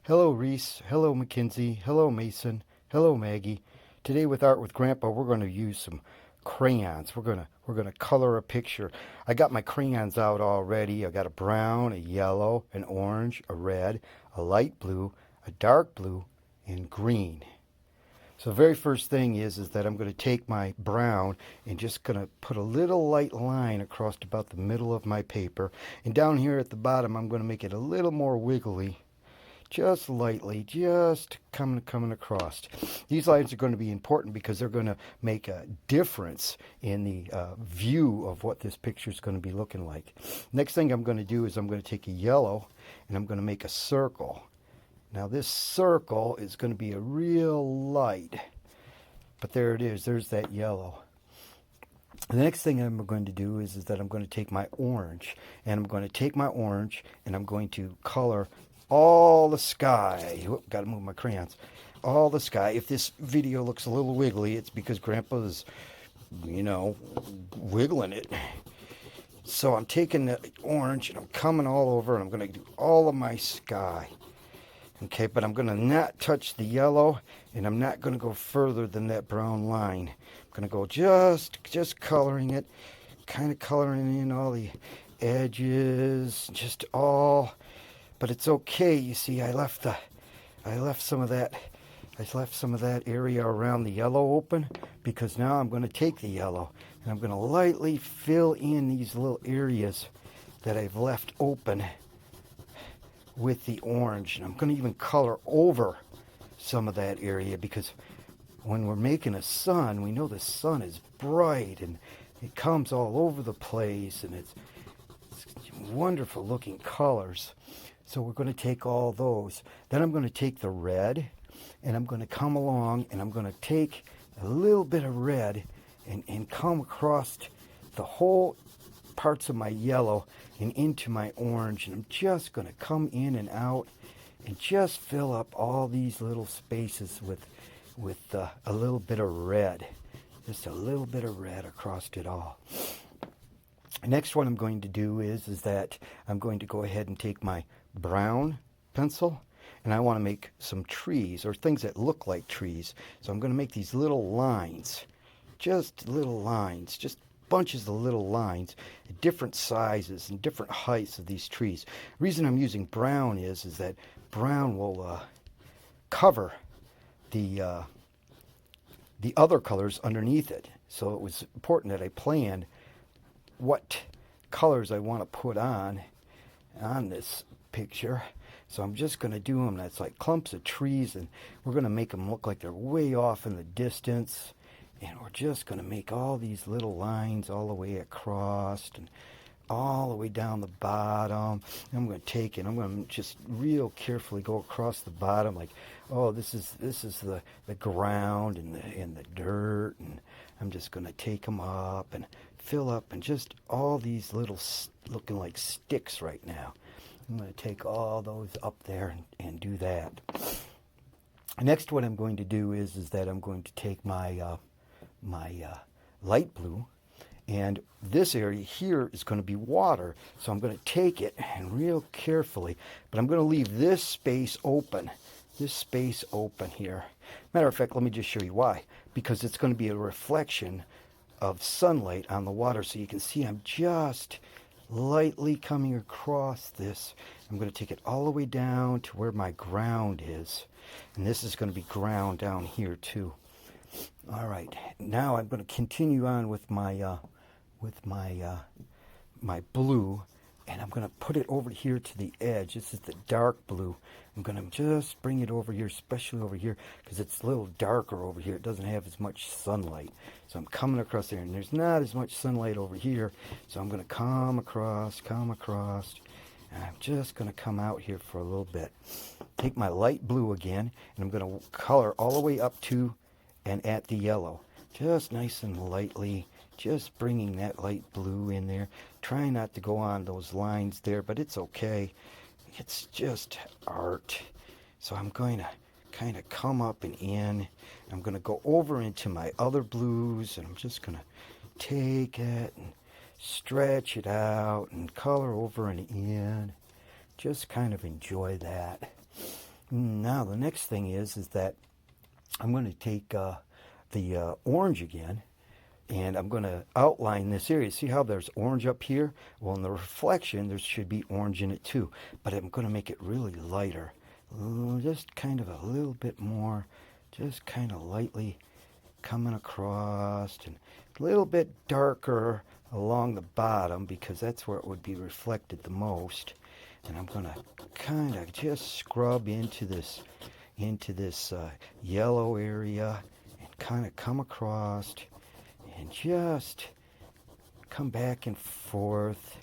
Hello Reese, hello Mackenzie, hello Mason, hello Maggie. Today with Art with Grandpa, we're going to use some crayons. We're going to color a picture. I got my crayons out already. I got a brown, a yellow, an orange, a red, a light blue, a dark blue, and green. So the very first thing is that I'm going to take my brown and just going to put a little light line across about the middle of my paper. And down here at the bottom, I'm going to make it a little more wiggly, just lightly, just coming across. These lines are going to be important because they're going to make a difference in the view of what this picture is going to be looking like. Next thing I'm going to do is I'm going to take a yellow and I'm going to make a circle. Now this circle is going to be a real light, but there it is. There's that yellow. The next thing I'm going to do is that I'm going to take my orange, and I'm going to take my orange and I'm going to color all the sky. Got to move my crayons. All the sky. If this video looks a little wiggly, it's because Grandpa's, wiggling it. So I'm taking the orange and I'm coming all over, and I'm going to do all of my sky. Okay, but I'm going to not touch the yellow, and I'm not going to go further than that brown line. I'm going to go just coloring it, kind of coloring in all the edges, just all. But it's okay. You see, I left some of that area around the yellow open, because now I'm going to take the yellow and I'm going to lightly fill in these little areas that I've left open with the orange. And I'm going to even color over some of that area, because when we're making a sun, we know the sun is bright and it comes all over the place, and it's wonderful looking colors. So we're going to take all those. Then I'm going to take the red, and I'm going to come along and I'm going to take a little bit of red and come across the whole parts of my yellow and into my orange. And I'm just going to come in and out and just fill up all these little spaces with a little bit of red. Just a little bit of red across it all. Next one I'm going to do is that I'm going to go ahead and take my brown pencil, and I want to make some trees, or things that look like trees. So I'm going to make these little lines, just bunches of little lines at different sizes and different heights of these trees. The reason I'm using brown is that brown will cover the other colors underneath it. So it was important that I planned what colors I want to put on this picture. So I'm just going to do them. That's like clumps of trees, and we're going to make them look like they're way off in the distance. And we're just going to make all these little lines all the way across and all the way down the bottom. And I'm going to take it. I'm going to just real carefully go across the bottom, like, oh, this is the ground and the dirt, and I'm just going to take them up and fill up, and just all these little looking like sticks right now. I'm going to take all those up there and do that. Next, what I'm going to do is that I'm going to take my light blue, and this area here is going to be water. So I'm going to take it and real carefully, but I'm going to leave this space open. This space open here. Matter of fact, let me just show you why. Because it's going to be a reflection of sunlight on the water. So you can see I'm just lightly coming across this. I'm going to take it all the way down to where my ground is. And this is going to be ground down here too. All right. Now I'm going to continue on with my my blue, and I'm going to put it over here to the edge. This is the dark blue. I'm going to just bring it over here, especially over here, because it's a little darker over here. It doesn't have as much sunlight. So I'm coming across there, and there's not as much sunlight over here. So I'm going to come across, and I'm just going to come out here for a little bit. Take my light blue again, and I'm going to color all the way up to and at the yellow. Just nice and lightly, just bringing that light blue in there. Try not to go on those lines there, but it's okay. It's just art. So I'm going to kind of come up and in. I'm going to go over into my other blues, and I'm just going to take it and stretch it out and color over and in. Just kind of enjoy that. Now the next thing is that I'm going to take the orange again, and I'm going to outline this area. See how there's orange up here? Well, in the reflection, there should be orange in it too, but I'm going to make it really lighter. Just kind of a little bit more, just kind of lightly coming across, and a little bit darker along the bottom because that's where it would be reflected the most. And I'm going to kind of just scrub into this yellow area and kind of come across and just come back and forth.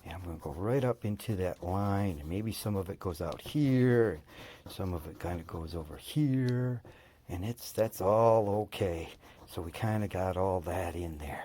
And I'm going to go right up into that line, and maybe some of it goes out here, and some of it kind of goes over here, and that's all okay. So we kind of got all that in there.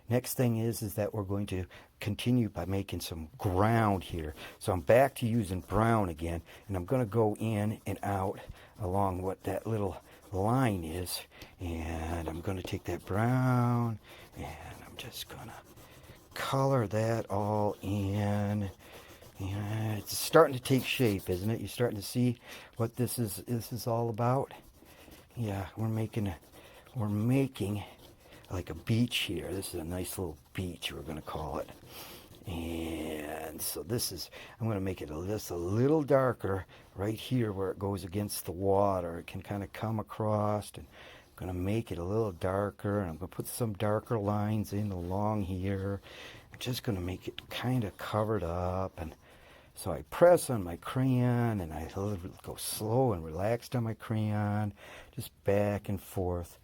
Next thing is that we're going to continue by making some ground here. So I'm back to using brown again, and I'm going to go in and out along what that little line is, and I'm going to take that brown, and I'm just going to color that all in. And it's starting to take shape, isn't it? You're starting to see what this is all about. Yeah, we're making like a beach here. This is a nice little beach, we're going to call it. And so I'm going to make it just a little darker right here where it goes against the water. It can kind of come across, and I'm going to make it a little darker, and I'm going to put some darker lines in along here. I'm just going to make it kind of covered up, and so I press on my crayon, and I go slow and relaxed on my crayon, just back and forth.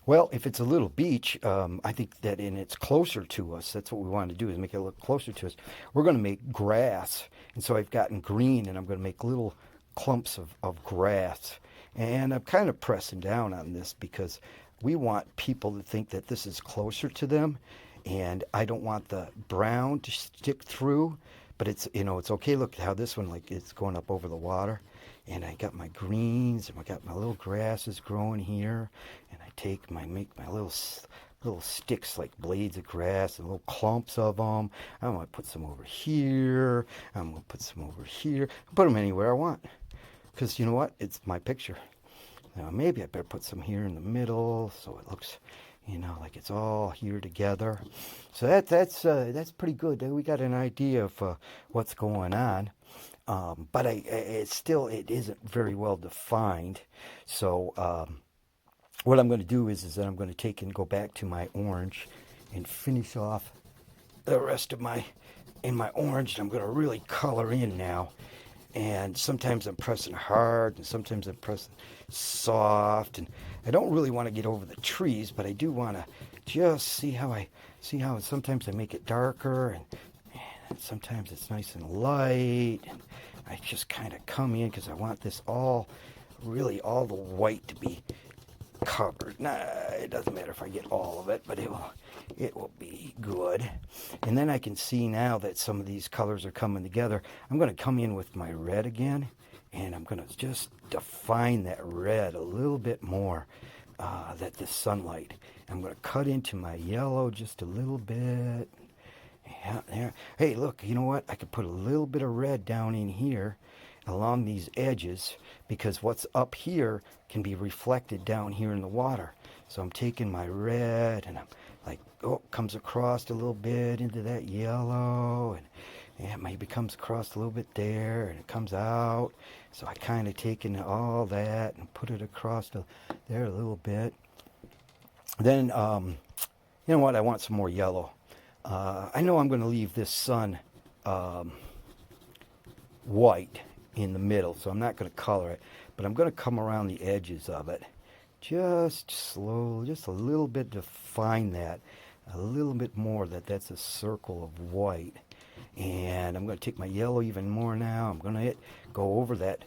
Well, if it's a little beach, I think that it's closer to us. That's what we want to do, is make it look closer to us. We're going to make grass, and so I've gotten green, and I'm going to make little clumps of grass. And I'm kind of pressing down on this because we want people to think that this is closer to them, and I don't want the brown to stick through, but it's okay. Look how this one, like, it's going up over the water, and I got my greens, and I got my little grasses growing here, and I make my little sticks like blades of grass and little clumps of them. I'm going to put some over here. I'm going to put some over here. Put them anywhere I want. Because you know what? It's my picture. Now maybe I better put some here in the middle so it looks, like it's all here together. So that's pretty good. We got an idea of what's going on. But it isn't very well defined. So what I'm going to do is that I'm going to take and go back to my orange and finish off the rest of my orange. And I'm going to really color in now. And sometimes I'm pressing hard, and sometimes I'm pressing soft. And I don't really want to get over the trees, but I do want to just see how sometimes I make it darker, and sometimes it's nice and light. And I just kind of come in because I want this all the white to be covered. Nah, it doesn't matter if I get all of it, but it will be good. And then I can see now that some of these colors are coming together. I'm going to come in with my red again, and I'm going to just define that red a little bit more, that the sunlight. I'm going to cut into my yellow just a little bit. Yeah, there. Hey, look, you know what? I could put a little bit of red down in here along these edges, because what's up here can be reflected down here in the water. So I'm taking my red, and I'm like, comes across a little bit into that yellow, and it maybe comes across a little bit there, and it comes out. So I kind of taken all that and put it across there a little bit. Then, you know what? I want some more yellow. I know I'm going to leave this sun white in the middle, so I'm not going to color it, but I'm going to come around the edges of it just slowly, just a little bit, to define that a little bit more, that's a circle of white. And I'm going to take my yellow even more now. I'm going to go over that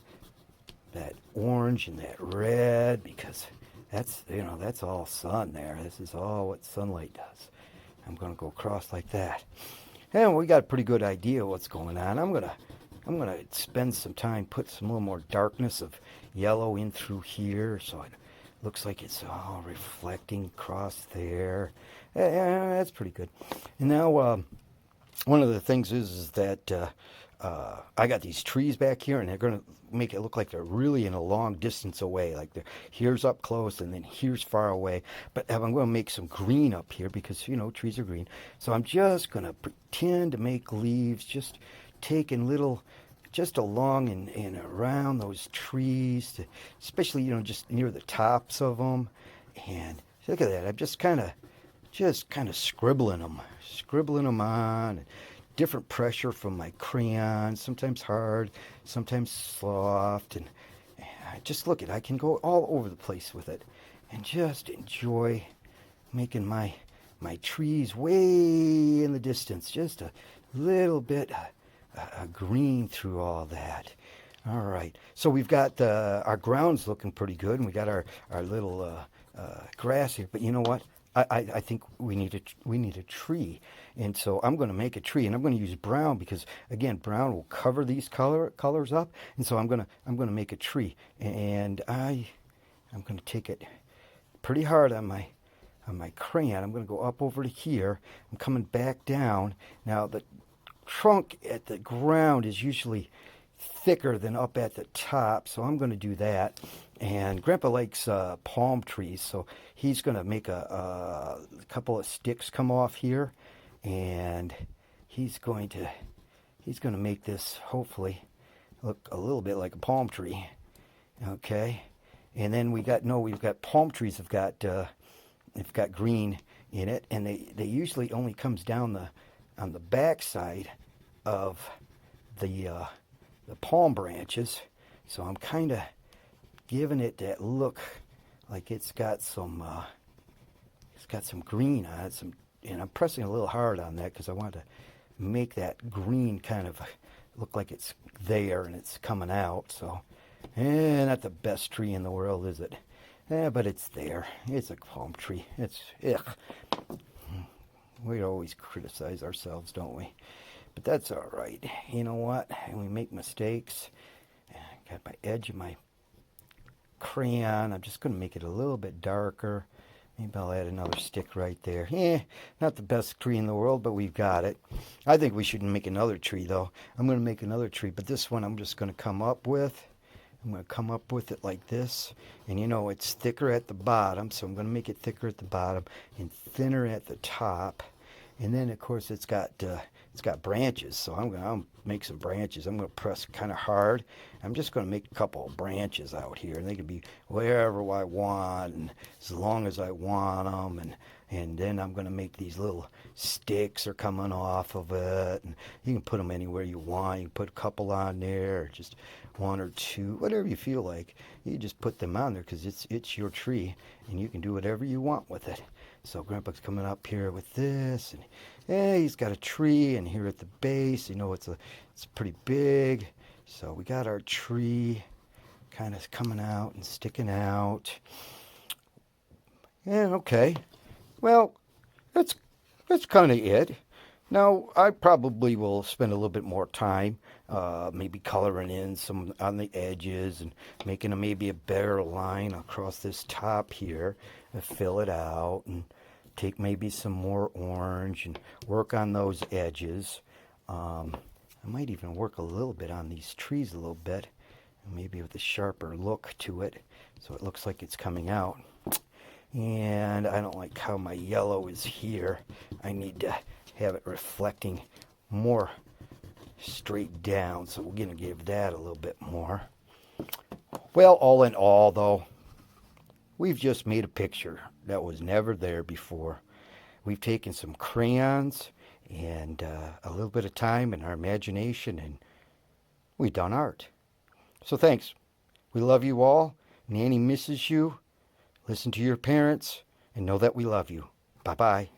orange and that red, because that's all sun there. This is all what sunlight does. I'm going to go across like that, and we got a pretty good idea of what's going on. I'm gonna spend some time, put some little more darkness of yellow in through here, so it looks like it's all reflecting across there. Yeah, that's pretty good. And now, one of the things is that I got these trees back here, and they're going to make it look like they're really in a long distance away. Like here's up close, and then here's far away. But I'm going to make some green up here because, trees are green. So I'm just going to pretend to make leaves, just taking little, just along and around those trees, especially, just near the tops of them. And look at that. I'm just kind of scribbling them on. Different pressure from my crayons, sometimes hard, sometimes soft, and just look at it. I can go all over the place with it and just enjoy making my trees way in the distance, just a little bit green through all that. All right, so we've got our grounds looking pretty good, and we got our little grass here, but you know what? I think we need a tree, and so I'm going to make a tree, and I'm going to use brown because again, brown will cover these colors up, and so I'm going to make a tree, and I'm going to take it pretty hard on my crayon. I'm going to go up over to here. I'm coming back down. Now the trunk at the ground is usually thicker than up at the top, so I'm going to do that. And Grandpa likes palm trees, so he's going to make a couple of sticks come off here, and he's going to make this hopefully look a little bit like a palm tree. Okay, and then we've got palm trees have got green in it, and they usually only comes down on the back side of the palm branches. So I'm kind of giving it that look like it's got some green on it, and I'm pressing a little hard on that because I want to make that green kind of look like it's there and it's coming out. So, not the best tree in the world, is it? But it's there. It's a palm tree. We always criticize ourselves, don't we? But that's all right. You know what? We make mistakes. Got my edge of my crayon. I'm just going to make it a little bit darker. Maybe I'll add another stick right there. Not the best tree in the world, but we've got it. I think we should make another tree, though. I'm going to make another tree, but this one I'm just going to come up with. I'm going to come up with it like this. And it's thicker at the bottom, so I'm going to make it thicker at the bottom and thinner at the top. And then, of course, it's got branches, so I'm going to make some branches. I'm going to press kind of hard. I'm just going to make a couple of branches out here, and they can be wherever I want, and as long as I want them. And then I'm going to make these little sticks are coming off of it, and you can put them anywhere you want. You can put a couple on there, or just one or two, whatever you feel like. You just put them on there because it's your tree, and you can do whatever you want with it. So Grandpa's coming up here with this, and he's got a tree, and here at the base, it's pretty big. So we got our tree kind of coming out and sticking out. Yeah, okay. Well, that's kind of it. Now, I probably will spend a little bit more time maybe coloring in some on the edges and making maybe a better line across this top here and fill it out and take maybe some more orange and work on those edges. I might even work a little bit on these trees a little bit, maybe with a sharper look to it so it looks like it's coming out. And I don't like how my yellow is here. I need to have it reflecting more straight down, so we're going to give that a little bit more. Well, all in all, though, we've just made a picture that was never there before. We've taken some crayons and a little bit of time and our imagination, and we've done art. So thanks. We love you all. Nanny misses you. Listen to your parents and know that we love you. Bye-bye.